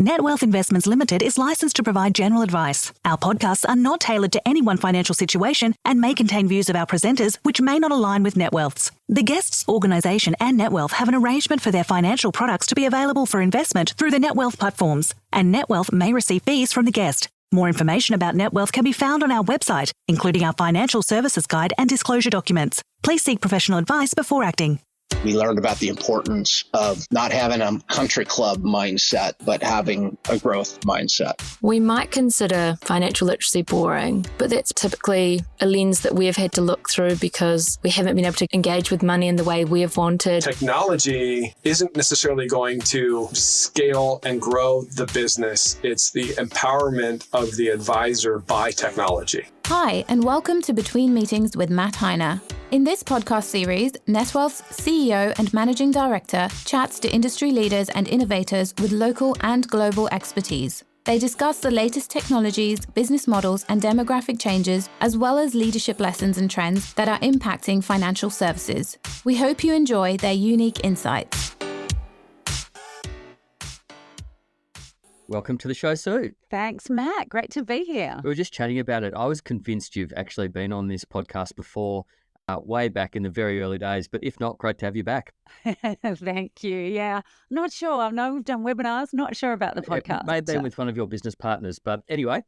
Net Wealth Investments Limited is licensed to provide general advice. Our podcasts are not tailored to any one financial situation and may contain views of our presenters which may not align with Net Wealth's. The guests' organisation and Net Wealth have an arrangement for their financial products to be available for investment through the Net Wealth platforms, and Net Wealth may receive fees from the guest. More information about Net Wealth can be found on our website, including our financial services guide and disclosure documents. Please seek professional advice before acting. We learned about the importance of not having a country club mindset, but having a growth mindset. We might consider financial literacy boring, but that's typically a lens that we have had to look through because we haven't been able to engage with money in the way we have wanted. Technology isn't necessarily going to scale and grow the business. It's the empowerment of the advisor by technology. Hi, and welcome to Between Meetings with Matt Heiner. In this podcast series, NetWealth's CEO and Managing Director chats to industry leaders and innovators with local and global expertise. They discuss the latest technologies, business models, and demographic changes, as well as leadership lessons and trends that are impacting financial services. We hope you enjoy their unique insights. Welcome to the show, Sue. Thanks, Matt. Great to be here. We were just chatting about it. I was convinced you've actually been on this podcast before, way back in the very early days, but if not, great to have you back. Thank you. Yeah, not sure. I know we've done webinars, not sure about the podcast. It may have been with one of your business partners, but anyway,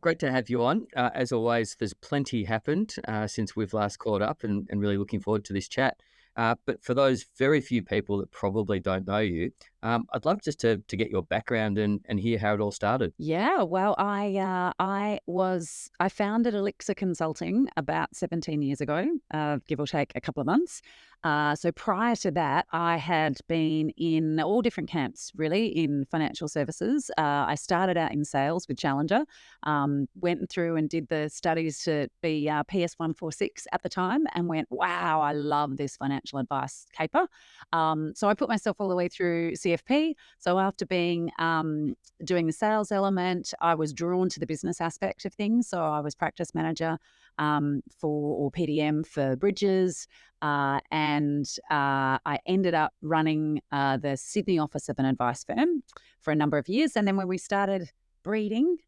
great to have you on. As always, there's plenty happened since we've last caught up and really looking forward to this chat. But for those very few people that probably don't know you, I'd love just to get your background and hear how it all started. Yeah, well, I founded Elixir Consulting about 17 years ago, give or take a couple of months. So prior to that, I had been in all different camps, really, in financial services. I started out in sales with Challenger, went through and did the studies to be PS 146 at the time and went, wow, I love this financial advice caper. So I put myself all the way through CFP. So after being doing the sales element, I was drawn to the business aspect of things. So I was practice manager or PDM for Bridges. And I ended up running the Sydney office of an advice firm for a number of years. And then when we started breeding,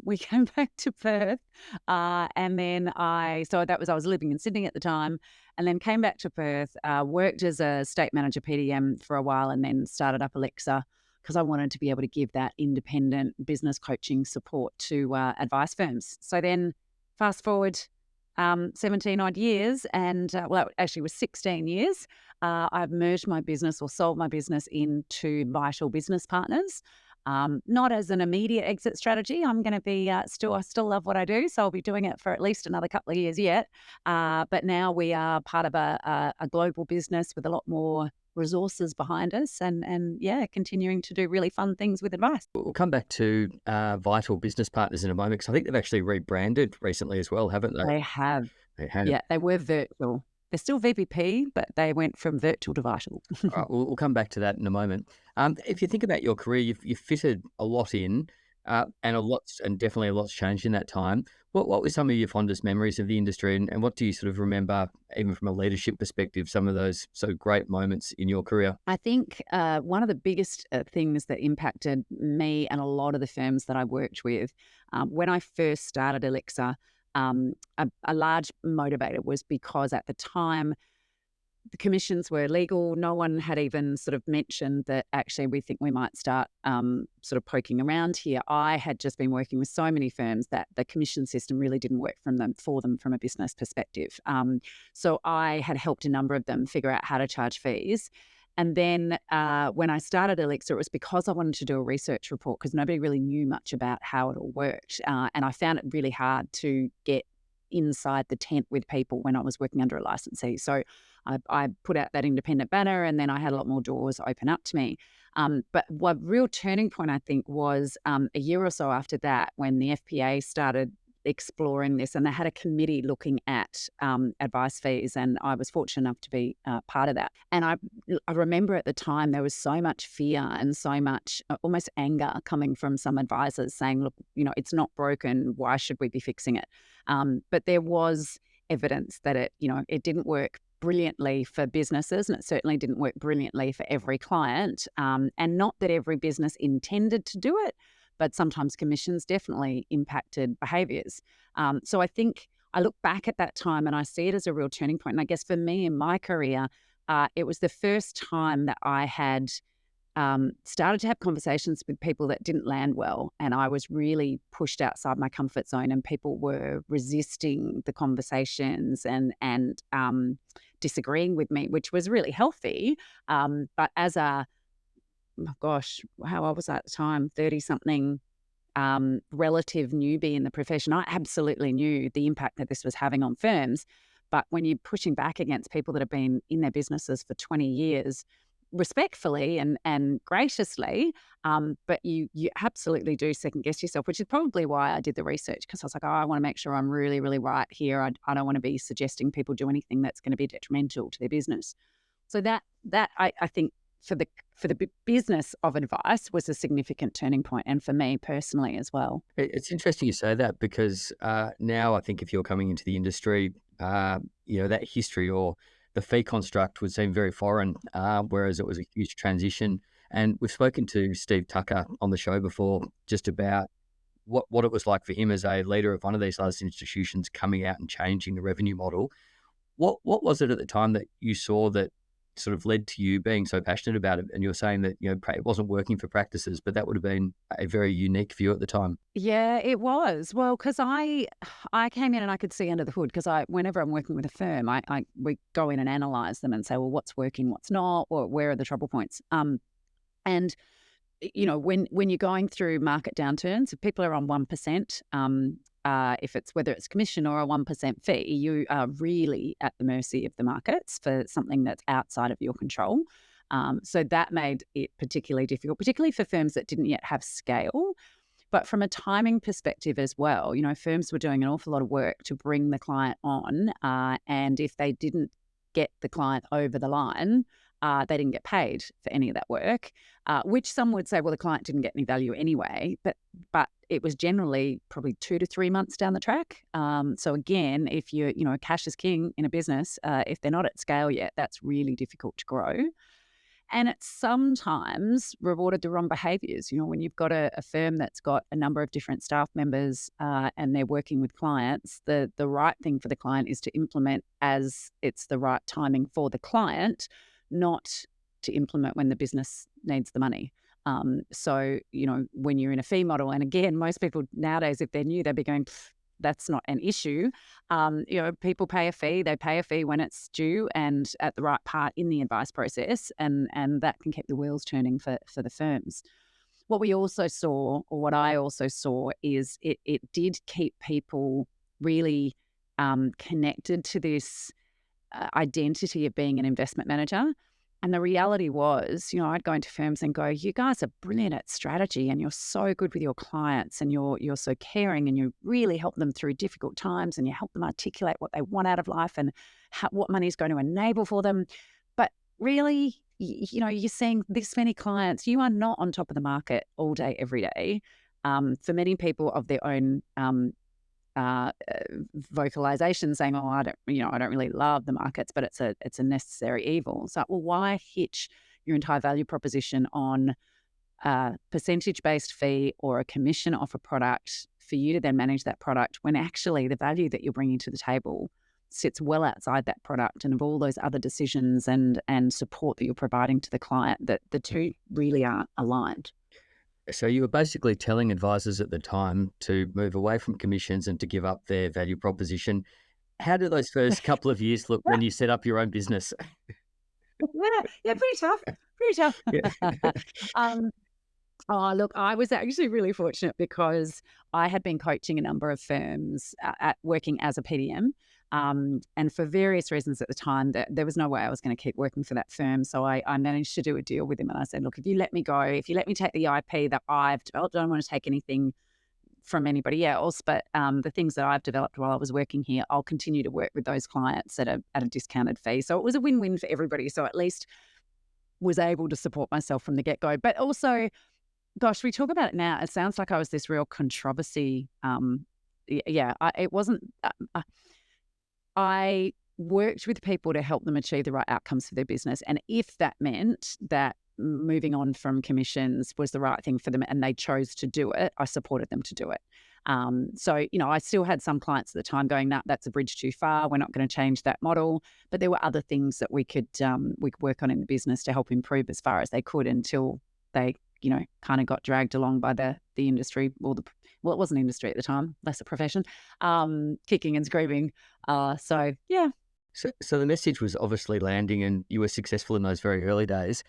we came back to Perth. And then I was living in Sydney at the time, and then came back to Perth, worked as a state manager PDM for a while, and then started up Elixir because I wanted to be able to give that independent business coaching support to advice firms. So then fast forward 17 odd years, and it actually was 16 years. I've merged my business or sold my business into Vital Business Partners. Not as an immediate exit strategy. I'm going to be I still love what I do, so I'll be doing it for at least another couple of years yet. But now we are part of a global business with a lot more resources behind us, and continuing to do really fun things with advice. We'll come back to Vital Business Partners in a moment, because I think they've actually rebranded recently as well, haven't they? They have. Yeah, they were virtual. They're still VBP, but they went from virtual to Vital. All right, we'll come back to that in a moment. If you think about your career, you've fitted a lot in, and definitely a lot's changed in that time. What were some of your fondest memories of the industry, and what do you sort of remember, even from a leadership perspective, some of those so great moments in your career? I think one of the biggest things that impacted me and a lot of the firms that I worked with when I first started Elixir, a large motivator was because at the time the commissions were illegal. No one had even sort of mentioned that actually we think we might start sort of poking around here. I had just been working with so many firms that the commission system really didn't work for them from a business perspective. So I had helped a number of them figure out how to charge fees. And then when I started Elixir, it was because I wanted to do a research report because nobody really knew much about how it all worked. And I found it really hard to get inside the tent with people when I was working under a licensee. So I put out that independent banner, and then I had a lot more doors open up to me. But what real turning point, I think, was a year or so after that, when the FPA started exploring this, and they had a committee looking at advice fees, and I was fortunate enough to be part of that. And I remember at the time there was so much fear and so much almost anger coming from some advisors saying, look, it's not broken, why should we be fixing it? But there was evidence that it didn't work brilliantly for businesses, and it certainly didn't work brilliantly for every client. And not that every business intended to do it, but sometimes commissions definitely impacted behaviours. So I think I look back at that time and I see it as a real turning point. And I guess for me in my career, it was the first time that I had started to have conversations with people that didn't land well. And I was really pushed outside my comfort zone, and people were resisting the conversations and disagreeing with me, which was really healthy. But as a, oh gosh, how old was I at the time? 30-something relative newbie in the profession, I absolutely knew the impact that this was having on firms. But when you're pushing back against people that have been in their businesses for 20 years, respectfully and graciously, but you absolutely do second guess yourself, which is probably why I did the research, because I was like, oh, I want to make sure I'm really, really right here. I don't want to be suggesting people do anything that's going to be detrimental to their business. So that I think for the business of advice was a significant turning point, and for me personally as well. It's interesting you say that, because now I think if you're coming into the industry, that history or the fee construct would seem very foreign, whereas it was a huge transition. And we've spoken to Steve Tucker on the show before just about what it was like for him as a leader of one of these large institutions coming out and changing the revenue model. What was it at the time that you saw that sort of led to you being so passionate about it? And you're saying that, it wasn't working for practices, but that would have been a very unique view at the time. Yeah, it was. Well, because I came in and I could see under the hood, because whenever I'm working with a firm, we go in and analyze them and say, well, what's working, what's not, or where are the trouble points? And when you're going through market downturns, if people are on 1%, if it's whether it's commission or a 1% fee, you are really at the mercy of the markets for something that's outside of your control. So that made it particularly difficult, particularly for firms that didn't yet have scale. But from a timing perspective as well, firms were doing an awful lot of work to bring the client on. And if they didn't get the client over the line, they didn't get paid for any of that work, which some would say, well, the client didn't get any value anyway. But it was generally probably 2 to 3 months down the track. So again, if you're, cash is king in a business, if they're not at scale yet, that's really difficult to grow. And it's sometimes rewarded the wrong behaviours. When you've got a firm that's got a number of different staff members and they're working with clients, the right thing for the client is to implement as it's the right timing for the client, not to implement when the business needs the money. So, when you're in a fee model, and again, most people nowadays, if they're new, they'd be going, that's not an issue. People pay a fee. They pay a fee when it's due and at the right part in the advice process, and that can keep the wheels turning for the firms. What we also saw, or what I also saw, is it did keep people really connected to this identity of being an investment manager. And the reality was, I'd go into firms and go, you guys are brilliant at strategy and you're so good with your clients and you're so caring and you really help them through difficult times and you help them articulate what they want out of life and what money is going to enable for them. But really, you're seeing this many clients, you are not on top of the market all day, every day. For many people of their own vocalization saying, oh, I don't really love the markets, but it's a necessary evil. So, well, why hitch your entire value proposition on a percentage-based fee or a commission off a product for you to then manage that product when actually the value that you're bringing to the table sits well outside that product and of all those other decisions and support that you're providing to the client, that the two really aren't aligned. So you were basically telling advisors at the time to move away from commissions and to give up their value proposition. How did those first couple of years look when you set up your own business? Yeah, pretty tough. Yeah. Oh, look, I was actually really fortunate because I had been coaching a number of firms at working as a PDM. And for various reasons at the time, that there was no way I was going to keep working for that firm. So I managed to do a deal with him. And I said, look, if you let me go, if you let me take the IP that I've developed, I don't want to take anything from anybody else, but the things that I've developed while I was working here, I'll continue to work with those clients at a discounted fee. So it was a win-win for everybody. So at least was able to support myself from the get-go. But also, gosh, we talk about it now. It sounds like I was this real controversy. It wasn't. I worked with people to help them achieve the right outcomes for their business. And if that meant that moving on from commissions was the right thing for them and they chose to do it, I supported them to do it. So, I still had some clients at the time going, nah, that's a bridge too far. We're not going to change that model. But there were other things that we could work on in the business to help improve as far as they could until they, kind of got dragged along by the industry or it wasn't industry at the time, less a profession, kicking and screaming. So, yeah. So the message was obviously landing and you were successful in those very early days.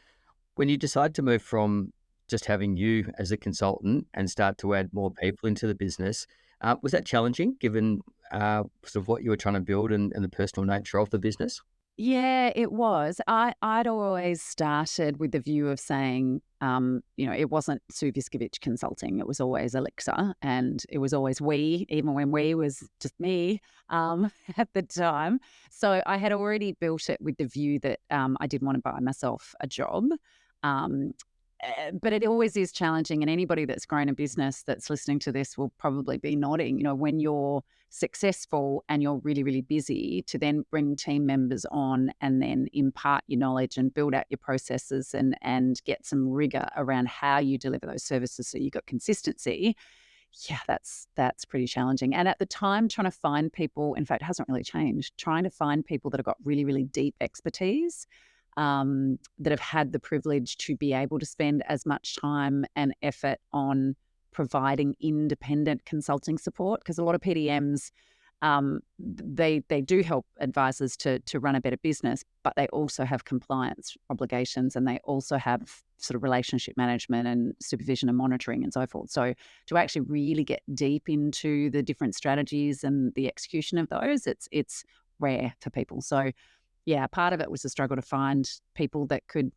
When you decide to move from just having you as a consultant and start to add more people into the business, was that challenging given sort of what you were trying to build and the personal nature of the business? Yeah, it was. I'd always started with the view of saying, it wasn't Sue Viskovic Consulting. It was always Elixir, and it was always we, even when we was just me at the time. So I had already built it with the view that I didn't want to buy myself a job. But it always is challenging, and anybody that's grown a business that's listening to this will probably be nodding. When you're successful and you're really, really busy, to then bring team members on and then impart your knowledge and build out your processes and get some rigor around how you deliver those services so you've got consistency. Yeah, that's pretty challenging. And at the time, trying to find people, in fact, it hasn't really changed, trying to find people that have got really, really deep expertise, that have had the privilege to be able to spend as much time and effort on providing independent consulting support, because a lot of PDMs, they do help advisors to run a better business, but they also have compliance obligations and they also have sort of relationship management and supervision and monitoring and so forth. So to actually really get deep into the different strategies and the execution of those, it's rare for people. So yeah, part of it was a struggle to find people that could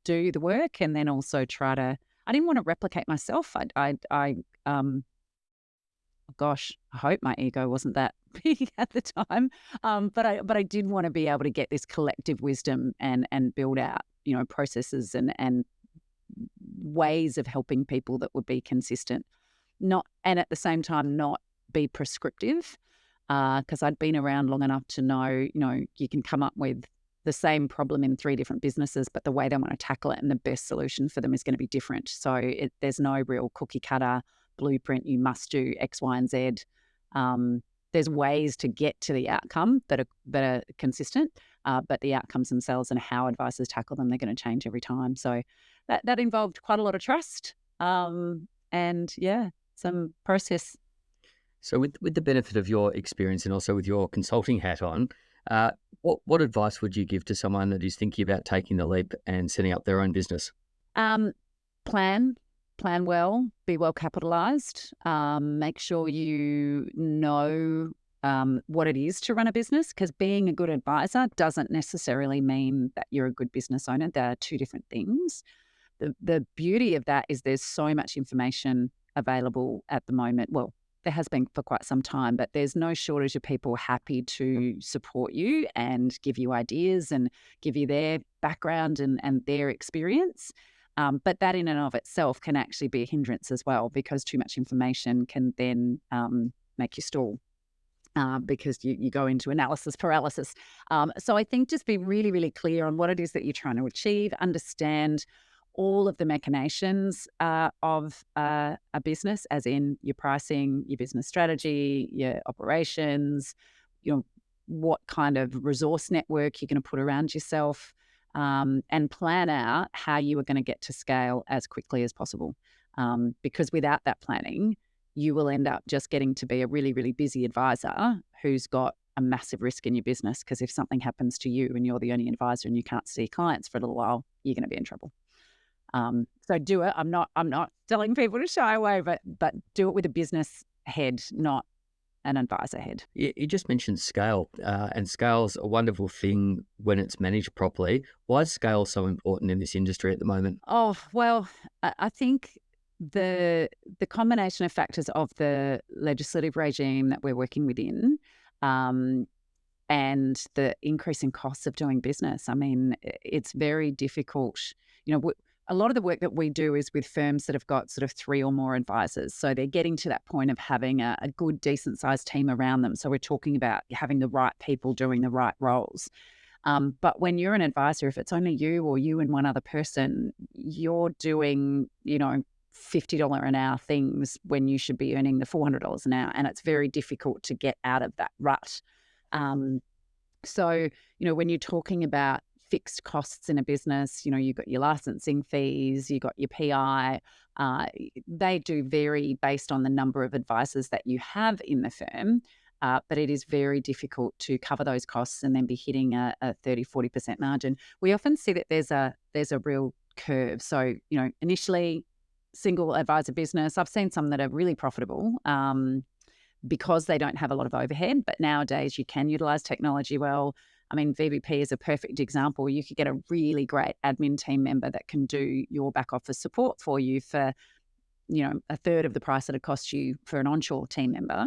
do the work, and then also I didn't want to replicate myself. Gosh, I hope my ego wasn't that big at the time. But I did want to be able to get this collective wisdom and build out, processes and ways of helping people that would be consistent, and at the same time not be prescriptive. Because I'd been around long enough to know, you can come up with the same problem in 3 different businesses, but the way they want to tackle it and the best solution for them is going to be different. So there's no real cookie cutter blueprint. You must do X, Y, and Z. There's ways to get to the outcome that are consistent, but the outcomes themselves and how advisors tackle them, they're going to change every time. So that involved quite a lot of trust, and some process. So with the benefit of your experience and also with your consulting hat on, what advice would you give to someone that is thinking about taking the leap and setting up their own business? Plan well, be well capitalized, make sure you know what it is to run a business, because being a good advisor doesn't necessarily mean that you're a good business owner. There are 2 different things. The beauty of that is there's so much information available at the moment. Well, there has been for quite some time, but there's no shortage of people happy to support you and give you ideas and give you their background and their experience. But that in and of itself can actually be a hindrance as well, because too much information can then make you stall, because you go into analysis paralysis. So I think just be really, really clear on what it is that you're trying to achieve, understand all of the machinations of a business, as in your pricing, your business strategy, your operations, what kind of resource network you're going to put around yourself, and plan out how you are going to get to scale as quickly as possible. Because without that planning, you will end up just getting to be a really, really busy advisor who's got a massive risk in your business, because if something happens to you and you're the only advisor and you can't see clients for a little while, you're going to be in trouble. So do it. I'm not telling people to shy away, but do it with a business head, not an advisor head. You just mentioned scale, and scale's a wonderful thing when it's managed properly. Why is scale so important in this industry at the moment? Oh, well, I think the combination of factors of the legislative regime that we're working within, and the increasing costs of doing business. I mean, it's very difficult. a lot of the work that we do is with firms that have got sort of 3 or more advisors. So they're getting to that point of having a good, decent sized team around them. So we're talking about having the right people doing the right roles. But when you're an advisor, if it's only you or you and one other person, you're doing, $50 an hour things when you should be earning the $400 an hour. And it's very difficult to get out of that rut. So, when you're talking about fixed costs in a business, you've got your licensing fees, you've got your PI, they do vary based on the number of advisors that you have in the firm. But it is very difficult to cover those costs and then be hitting a 30, 40% margin. We often see that there's a real curve. So, initially single advisor business, I've seen some that are really profitable because they don't have a lot of overhead, but nowadays you can utilize technology well. I mean, VBP is a perfect example. You could get a really great admin team member that can do your back office support for you for, a third of the price that it costs you for an onshore team member.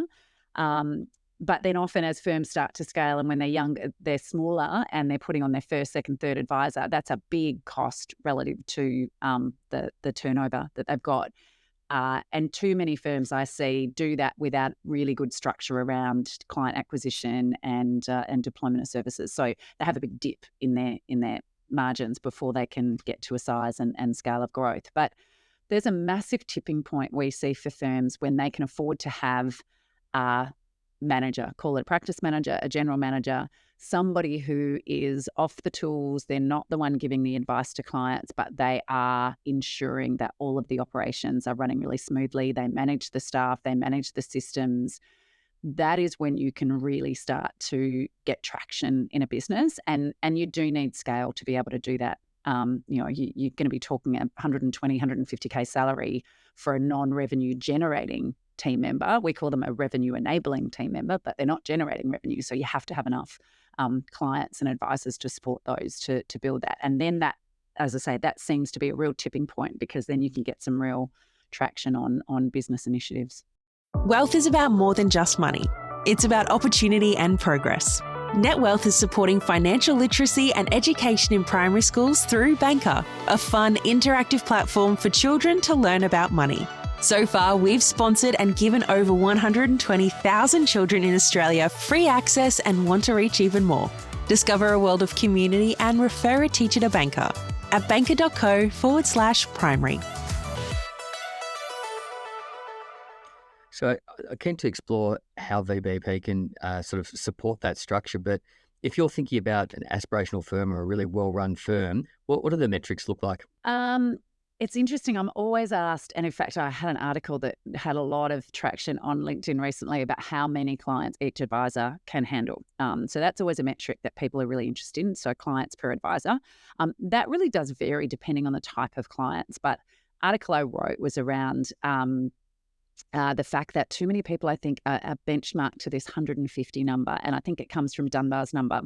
But then often as firms start to scale and when they're younger, they're smaller and they're putting on their first, second, third advisor, that's a big cost relative to the turnover that they've got. And too many firms I see do that without really good structure around client acquisition and deployment of services. So they have a big dip in their margins before they can get to a size and scale of growth. But there's a massive tipping point we see for firms when they can afford to have a manager, call it a practice manager, a general manager, somebody who is off the tools. They're not the one giving the advice to clients, but they are ensuring that all of the operations are running really smoothly. They manage the staff, they manage the systems. That is when you can really start to get traction in a business. And you do need scale to be able to do that. You're going to be talking a 120, 150K salary for a non-revenue generating team member. We call them a revenue enabling team member, but they're not generating revenue. So you have to have enough clients and advisors to support those to build that. And then that, as I say, that seems to be a real tipping point because then you can get some real traction on business initiatives. Wealth is about more than just money. It's about opportunity and progress. NetWealth is supporting financial literacy and education in primary schools through Banker, a fun, interactive platform for children to learn about money. So far, we've sponsored and given over 120,000 children in Australia free access and want to reach even more. Discover a world of community and refer a teacher to Banker at banker.co/primary. So I'm keen to explore how VBP can sort of support that structure. But if you're thinking about an aspirational firm or a really well-run firm, what do the metrics look like? It's interesting. I'm always asked, and in fact, I had an article that had a lot of traction on LinkedIn recently about how many clients each advisor can handle. So that's always a metric that people are really interested in. So clients per advisor. That really does vary depending on the type of clients. But article I wrote was around the fact that too many people, I think, are benchmarked to this 150 number. And I think it comes from Dunbar's number.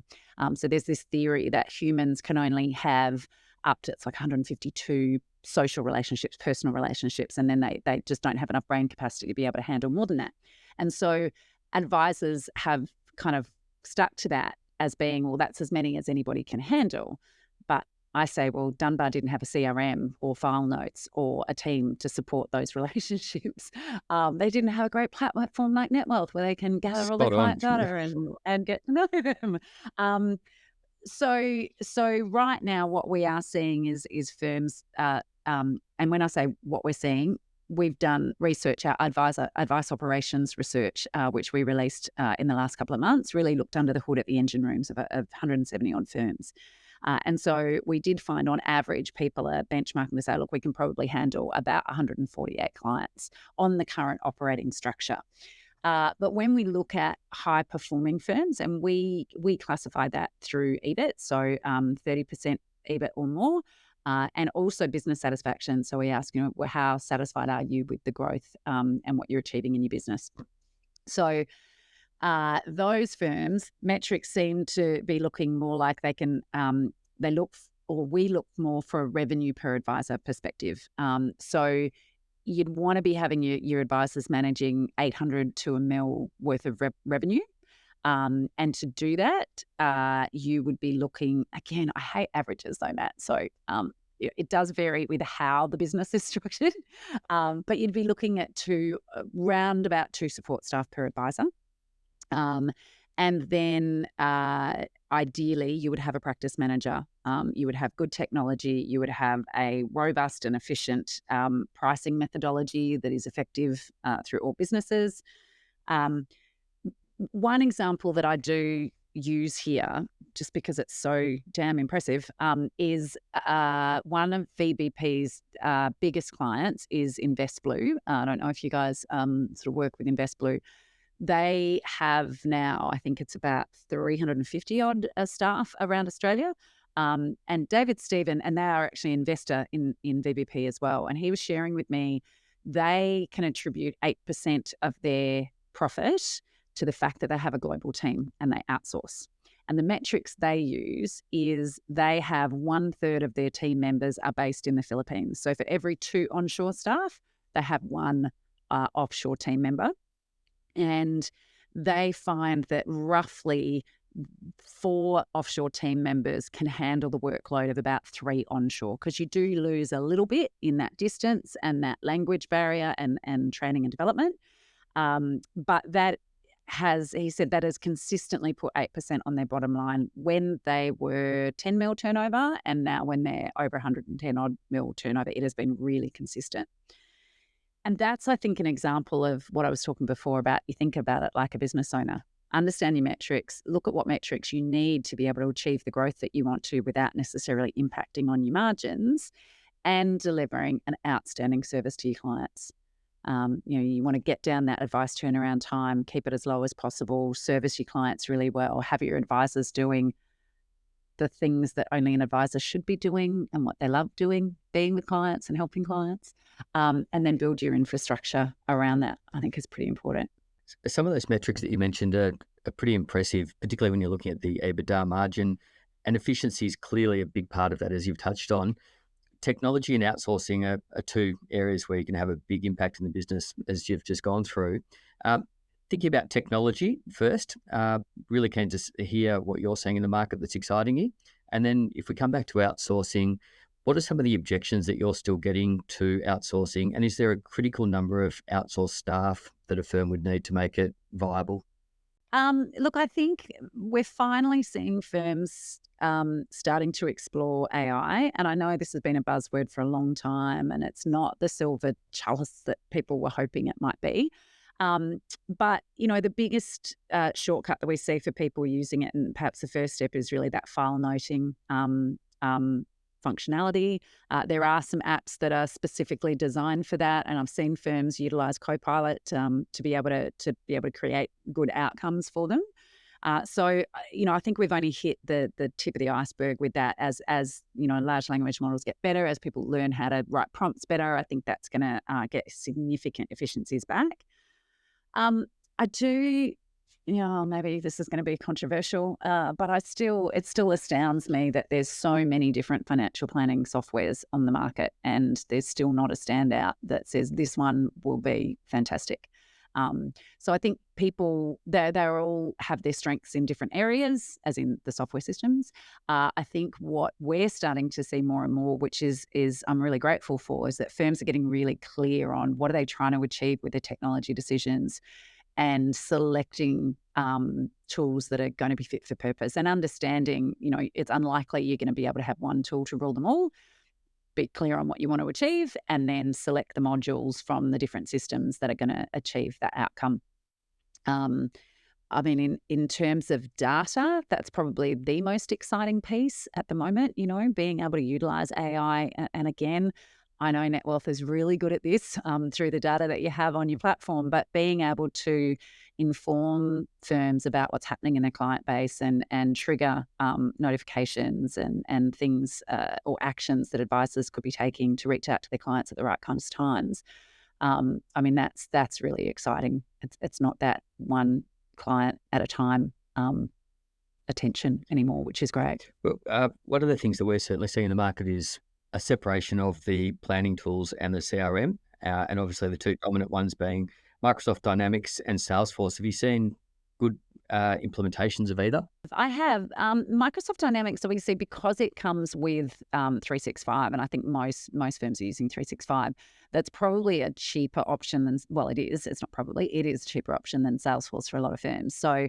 So there's this theory that humans can only have up to, it's like 152 social relationships, personal relationships, and then they just don't have enough brain capacity to be able to handle more than that. And so advisors have kind of stuck to that as being, well, that's as many as anybody can handle. But I say, well, Dunbar didn't have a CRM or file notes or a team to support those relationships. They didn't have a great platform like NetWealth where they can gather all their client data and get to know them. So right now, what we are seeing is firms, and when I say what we're seeing, we've done research, our advice operations research, which we released in the last couple of months, really looked under the hood at the engine rooms of 170 odd firms. And so we did find on average, people are benchmarking to say, look, we can probably handle about 148 clients on the current operating structure. But when we look at high performing firms, and we classify that through EBIT, so 30% EBIT or more, and also business satisfaction. So we ask, how satisfied are you with the growth and what you're achieving in your business? So those firms, metrics seem to be looking more like they can, we look more for a revenue per advisor perspective. So you'd want to be having your advisors managing 800 to $1 million worth of revenue. And to do that, you would be looking, again, I hate averages though, Matt. So it does vary with how the business is structured, but you'd be looking at round about 2 support staff per advisor. And then ideally, you would have a practice manager. You would have good technology. You would have a robust and efficient pricing methodology that is effective through all businesses. One example that I do use here, just because it's so damn impressive, is one of VBP's biggest clients is InvestBlue. I don't know if you guys sort of work with InvestBlue. They have now, I think it's about 350 odd staff around Australia. And David Stephen, and they are actually an investor in VBP as well. And he was sharing with me, they can attribute 8% of their profit to the fact that they have a global team and they outsource. And the metrics they use is they have 1/3 of their team members are based in the Philippines. So for every 2 onshore staff, they have 1 offshore team member. And they find that roughly 4 offshore team members can handle the workload of about 3 onshore, because you do lose a little bit in that distance and that language barrier and training and development. But he said that has consistently put 8% on their bottom line when they were 10 mil turnover, and now when they're over 110 odd mil turnover, it has been really consistent. And that's, I think, an example of what I was talking before about. You think about it like a business owner. Understand your metrics, look at what metrics you need to be able to achieve the growth that you want to without necessarily impacting on your margins, and delivering an outstanding service to your clients. You want to get down that advice turnaround time, keep it as low as possible, service your clients really well, have your advisors doing the things that only an advisor should be doing and what they love doing, being with clients and helping clients, and then build your infrastructure around that, I think is pretty important. Some of those metrics that you mentioned are pretty impressive, particularly when you're looking at the EBITDA margin, and efficiency is clearly a big part of that, as you've touched on. Technology and outsourcing are 2 areas where you can have a big impact in the business, as you've just gone through. Thinking about technology first, really keen to hear what you're seeing in the market that's exciting you. And then if we come back to outsourcing, what are some of the objections that you're still getting to outsourcing? And is there a critical number of outsourced staff that a firm would need to make it viable? Look, I think we're finally seeing firms starting to explore AI. And I know this has been a buzzword for a long time, and it's not the silver chalice that people were hoping it might be. But, the biggest shortcut that we see for people using it, and perhaps the first step, is really that file noting functionality. There are some apps that are specifically designed for that, and I've seen firms utilize Copilot to be able to create good outcomes for them. So I think we've only hit the tip of the iceberg with that. As large language models get better, as people learn how to write prompts better, I think that's going to get significant efficiencies back. I do. Maybe this is going to be controversial, but it still astounds me that there's so many different financial planning softwares on the market, and there's still not a standout that says this one will be fantastic. So I think people, they all have their strengths in different areas, as in the software systems. I think what we're starting to see more and more, which is I'm really grateful for, is that firms are getting really clear on what are they trying to achieve with their technology decisions, and selecting tools that are going to be fit for purpose, and understanding, it's unlikely you're going to be able to have one tool to rule them all. Be clear on what you want to achieve, and then select the modules from the different systems that are going to achieve that outcome. In terms of data, that's probably the most exciting piece at the moment, being able to utilize AI. And again, I know NetWealth is really good at this through the data that you have on your platform, but being able to inform firms about what's happening in their client base and trigger notifications and things or actions that advisors could be taking to reach out to their clients at the right kinds of times. That's really exciting. It's not that one client at a time attention anymore, which is great. Well, one of the things that we're certainly seeing in the market is a separation of the planning tools and the CRM, and obviously the 2 dominant ones being Microsoft Dynamics and Salesforce. Have you seen good implementations of either? I have. Microsoft Dynamics, obviously, because it comes with 365, and I think most firms are using 365, that's probably a cheaper option than, well, it is. It's not probably, it is a cheaper option than Salesforce for a lot of firms. So,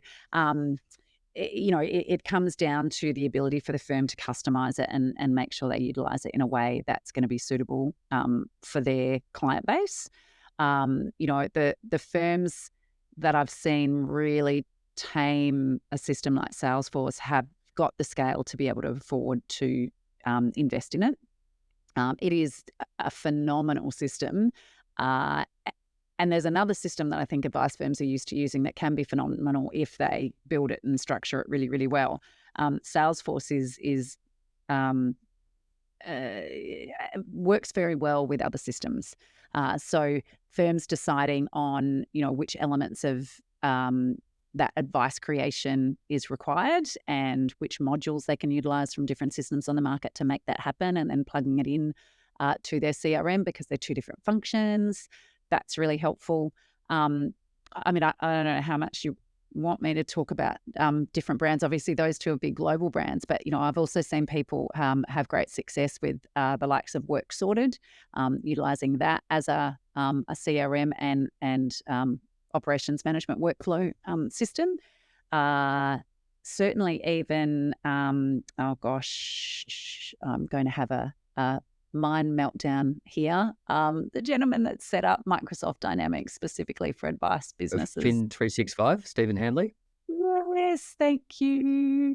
it comes down to the ability for the firm to customize it and make sure they utilize it in a way that's going to be suitable for their client base. The firms that I've seen really tame a system like Salesforce have got the scale to be able to afford to invest in it. It is a phenomenal system. And there's another system that I think advice firms are used to using that can be phenomenal if they build it and structure it really, really well. Salesforce works very well with other systems. So firms deciding on, which elements of that advice creation is required and which modules they can utilize from different systems on the market to make that happen, and then plugging it in to their CRM because they're two different functions. That's really helpful. I don't know how much you want me to talk about different brands. Obviously, those two are big global brands, but I've also seen people have great success with the likes of Work Sorted, utilizing that as a CRM and operations management workflow system. Certainly, even I'm going to have a mind meltdown here. The gentleman that set up Microsoft Dynamics specifically for advice businesses. Fin 365, Stephen Handley. Yes, thank you.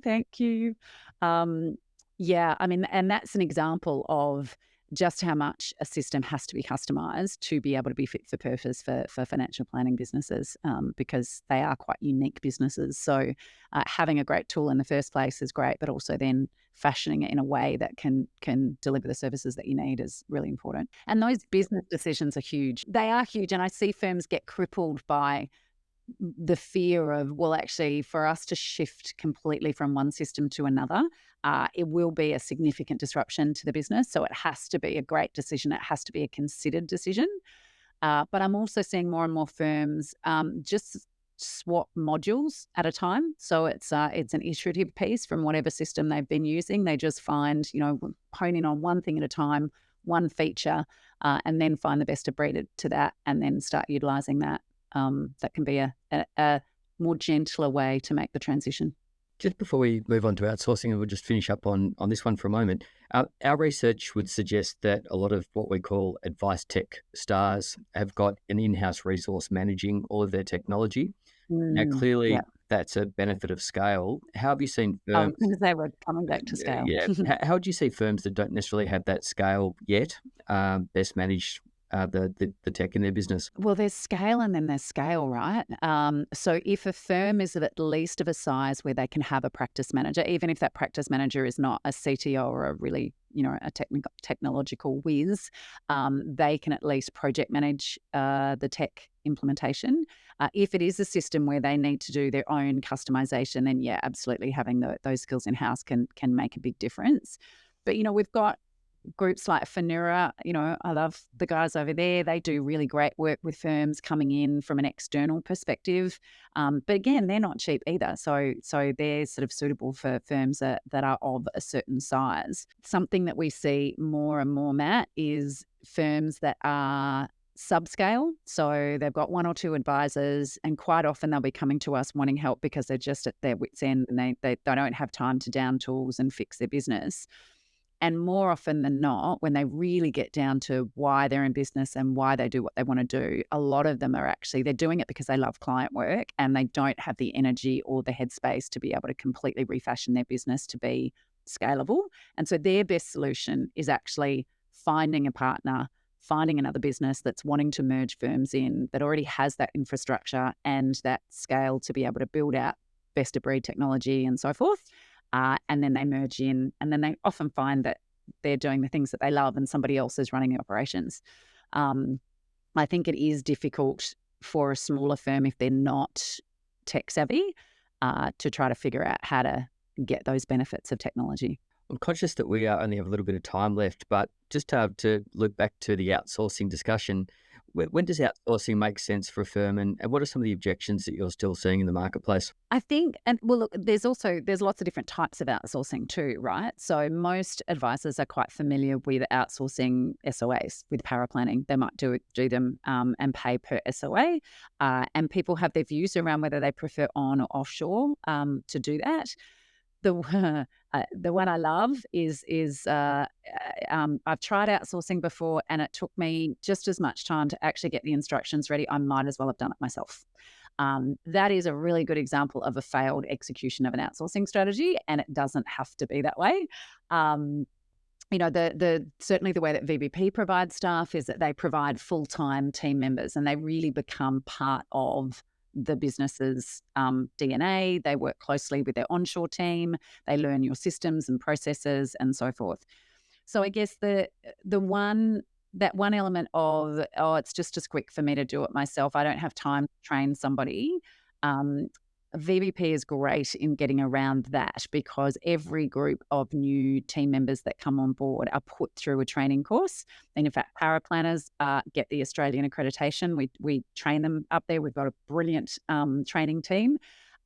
And that's an example of just how much a system has to be customized to be able to be fit for purpose for financial planning businesses, because they are quite unique businesses. So having a great tool in the first place is great, but also then fashioning it in a way that can deliver the services that you need is really important. And those business decisions are huge. They are huge. And I see firms get crippled by the fear of, well, actually, for us to shift completely from one system to another, it will be a significant disruption to the business. So it has to be a great decision. It has to be a considered decision. But I'm also seeing more and more firms just swap modules at a time. So it's an iterative piece from whatever system they've been using. They just find, hone in on one thing at a time, one feature, and then find the best of breed to that, and then start utilizing that. That can be a more gentler way to make the transition. Just before we move on to outsourcing, and we'll just finish up on this one for a moment, our research would suggest that a lot of what we call advice tech stars have got an in-house resource managing all of their technology. Now, clearly, that's a benefit of scale. How have you seen firms? Because they were coming back to scale. How do you see firms that don't necessarily have that scale yet best manage the tech in their business? Well, there's scale and then there's scale, right? So if a firm is at least of a size where they can have a practice manager, even if that practice manager is not a CTO or a really, a technological whiz, they can at least project manage the tech implementation. If it is a system where they need to do their own customization, then absolutely having those skills in-house can make a big difference. But, we've got groups like Finura, I love the guys over there. They do really great work with firms coming in from an external perspective. But again, they're not cheap either. So they're sort of suitable for firms that are of a certain size. Something that we see more and more, Matt, is firms that are subscale. So they've got one or two advisors, and quite often they'll be coming to us wanting help because they're just at their wits' end and they don't have time to down tools and fix their business. And more often than not, when they really get down to why they're in business and why they do what they want to do, a lot of them are actually, they're doing it because they love client work and they don't have the energy or the headspace to be able to completely refashion their business to be scalable. And so their best solution is actually finding a partner, finding another business that's wanting to merge firms in, that already has that infrastructure and that scale to be able to build out best of breed technology and so forth. And then they merge in, and then they often find that they're doing the things that they love and somebody else is running the operations. I think it is difficult for a smaller firm, if they're not tech savvy, to try to figure out how to get those benefits of technology. I'm conscious that we only have a little bit of time left, but just to look back to the outsourcing discussion, When does outsourcing make sense for a firm, and what are some of the objections that you're still seeing in the marketplace? I think, and well, look, there's lots of different types of outsourcing too, right? So most advisors are quite familiar with outsourcing SOAs, with power planning. They might do them and pay per SOA, and people have their views around whether they prefer on or offshore to do that. The one I love is I've tried outsourcing before, and it took me just as much time to actually get the instructions ready. I might as well have done it myself. That is a really good example of a failed execution of an outsourcing strategy, and it doesn't have to be that way. Certainly the way that VBP provides staff is that they provide full-time team members, and they really become part of the business's DNA. They work closely with their onshore team. They learn your systems and processes and so forth. So I guess that one element of, it's just as quick for me to do it myself, I don't have time to train somebody. VBP is great in getting around that, because every group of new team members that come on board are put through a training course. And in fact, power planners get the Australian accreditation. We train them up there. We've got a brilliant training team.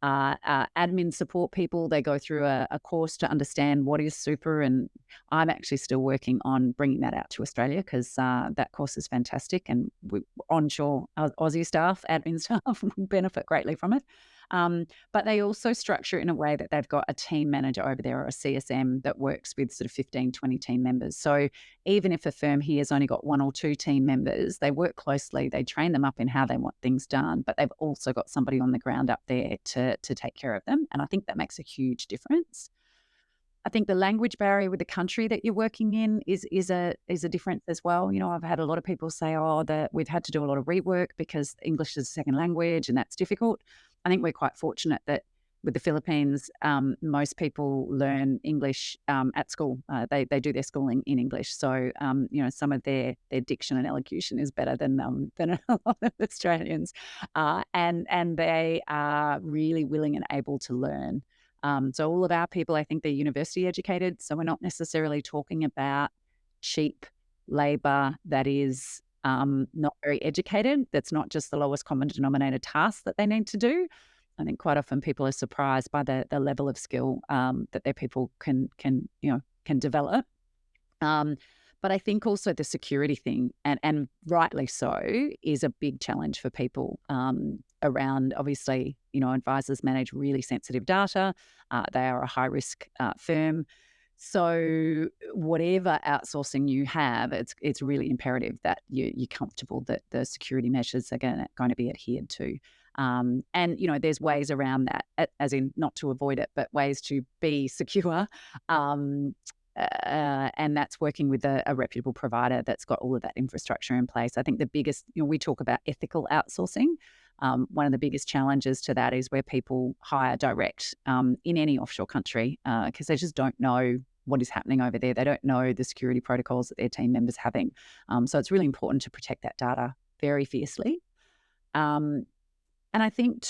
Admin support people, they go through a course to understand what is super, and I'm actually still working on bringing that out to Australia, because that course is fantastic, and we onshore Aussie staff, admin staff, benefit greatly from it. But they also structure it in a way that they've got a team manager over there, or a CSM, that works with sort of 15, 20 team members. So even if a firm here has only got 1 or 2 team members, they work closely, they train them up in how they want things done, but they've also got somebody on the ground up there to take care of them. And I think that makes a huge difference. I think the language barrier with the country that you're working in is a difference as well. I've had a lot of people say, that we've had to do a lot of rework because English is a second language and that's difficult. I think we're quite fortunate that with the Philippines, most people learn English at school. They do their schooling in English. So, some of their diction and elocution is better than a lot of Australians. And they are really willing and able to learn. So all of our people, I think they're university educated. So we're not necessarily talking about cheap labor that is not very educated. That's not just the lowest common denominator task that they need to do. I think quite often people are surprised by the level of skill that their people can develop. But I think also the security thing, and rightly so, is a big challenge for people around, obviously, advisors manage really sensitive data. They are a high-risk firm. So whatever outsourcing you have, it's really imperative that you're comfortable that the security measures are going to be adhered to. And, there's ways around that, as in not to avoid it, but ways to be secure. And that's working with a reputable provider that's got all of that infrastructure in place. I think the biggest, we talk about ethical outsourcing. One of the biggest challenges to that is where people hire direct in any offshore country because they just don't know what is happening over there. They don't know the security protocols that their team members are having. So it's really important to protect that data very fiercely. And I think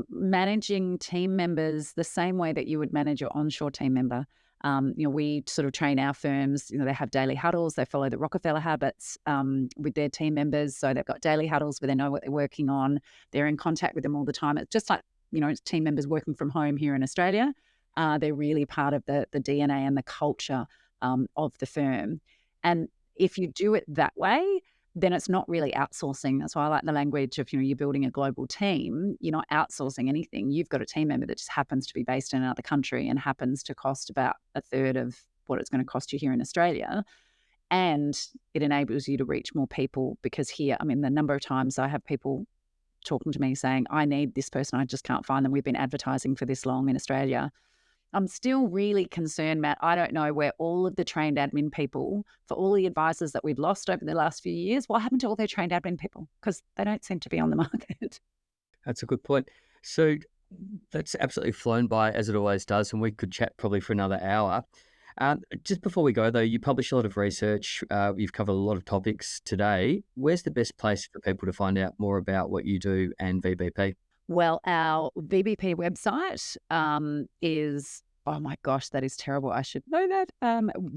managing team members the same way that you would manage your onshore team member. We sort of train our firms, they have daily huddles. They follow the Rockefeller habits with their team members. So they've got daily huddles where they know what they're working on. They're in contact with them all the time. It's just like, team members working from home here in Australia. They're really part of the DNA and the culture of the firm. And if you do it that way, then it's not really outsourcing. That's why I like the language of, you're building a global team. You're not outsourcing anything. You've got a team member that just happens to be based in another country and happens to cost about a third of what it's going to cost you here in Australia. And it enables you to reach more people because here, the number of times I have people talking to me saying, I need this person, I just can't find them. We've been advertising for this long in Australia. I'm still really concerned, Matt. I don't know where all of the trained admin people, for all the advisors that we've lost over the last few years, what happened to all their trained admin people? Because they don't seem to be on the market. That's a good point. So that's absolutely flown by, as it always does, and we could chat probably for another hour. Just before we go, though, you publish a lot of research. You've covered a lot of topics today. Where's the best place for people to find out more about what you do and VBP? Well, our VBP website is Oh my gosh, that is terrible. I should know that.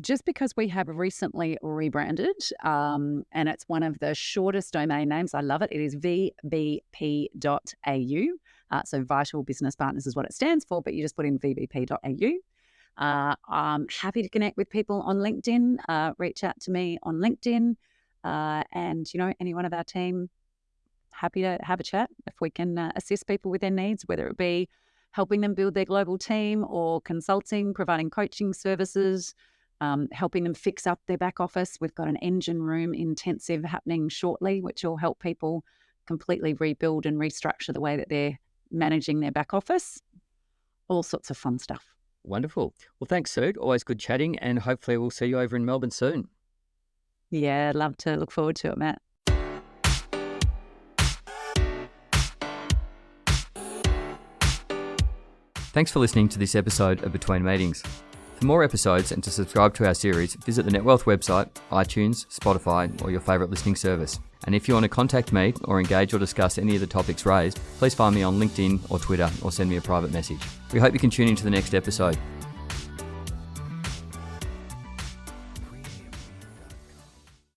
Just because we have recently rebranded, and it's one of the shortest domain names. I love it. It is vbp.au. So Vital Business Partners is what it stands for, but you just put in vbp.au. I'm happy to connect with people on LinkedIn. Reach out to me on LinkedIn, and any one of our team. Happy to have a chat if we can assist people with their needs, whether it be helping them build their global team or consulting, providing coaching services, helping them fix up their back office. We've got an engine room intensive happening shortly, which will help people completely rebuild and restructure the way that they're managing their back office. All sorts of fun stuff. Wonderful. Well, thanks, Sue. Always good chatting, and hopefully we'll see you over in Melbourne soon. Yeah, love to. Look forward to it, Matt. Thanks for listening to this episode of Between Meetings. For more episodes and to subscribe to our series, visit the NetWealth website, iTunes, Spotify, or your favourite listening service. And if you want to contact me or engage or discuss any of the topics raised, please find me on LinkedIn or Twitter or send me a private message. We hope you can tune into the next episode.